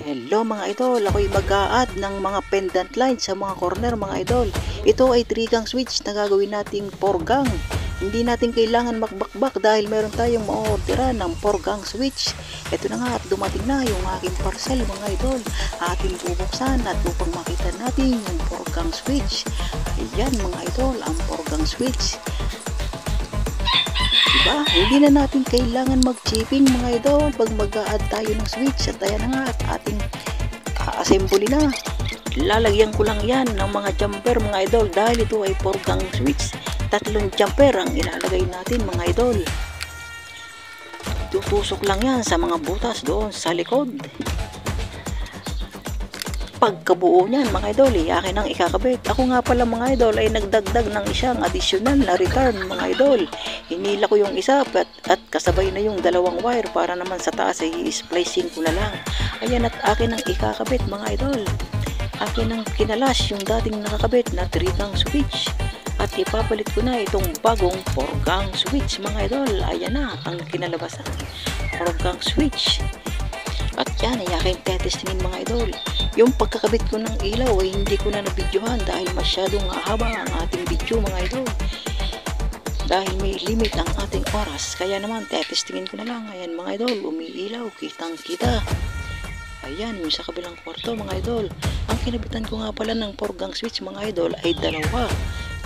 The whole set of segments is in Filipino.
Hello mga idol, ako'y mag-a-add ng mga pendant light sa mga corner mga idol. Ito ay 3-gang switch na gagawin nating 4-gang. Hindi natin kailangan magbakbak dahil meron tayong ma-orderan ng 4-gang switch. Ito na nga at dumating na yung aking parcel mga idol. Ating bubuksan at upang makita natin yung 4-gang switch. Ayan mga idol, ang 4-gang switch. Diba? Hindi na natin kailangan mag-chipping mga idol pag mag-a-add tayo ng switch. At ayan na nga at ating assembly na. Lalagyan ko lang yan ng mga jumper mga idol dahil ito ay 4-gang switch. 3 jumper ang ilalagay natin mga idol. Tutusok lang yan sa mga butas doon sa likod. Pagkabuo niyan mga idol, akin ang ikakabit. Ako nga pala mga idol ay nagdagdag ng isang additional na return mga idol. Hinila ko yung isa at kasabay na yung 2 wire para naman sa taas ay i-splicing ko na lang. Ayan at akin ang ikakabit mga idol. Akin ang kinalas yung dating nakakabit na 3-gang switch. At ipapalit ko na itong bagong 4-gang switch mga idol. Ayan na ang kinalabasan. 4-gang switch. At yan ay aking tetestingin mga idol. Yung pagkakabit ko ng ilaw ay hindi ko na nabidyohan dahil masyadong haba ang ating video mga idol. Dahil may limit ang ating oras. Kaya naman tetestingin ko na lang. Ayan mga idol, umiilaw, kitang kita. Ayan, yung sa kabilang kwarto mga idol. Ang kinabitan ko nga pala ng 4-gang switch mga idol ay 2.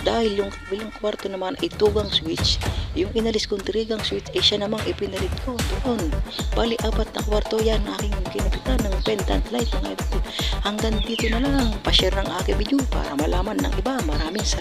Dahil yung kabilang kwarto naman ay 2-gang switch. Yung inalis kong 3-gang switch ay siya namang ipinalit ko doon. Bali 4 na kwarto yan aking kinabitan ng pendant light mga idol. Hanggang dito na lang, pa-share ng aking video para malaman ng iba. Maraming salamat.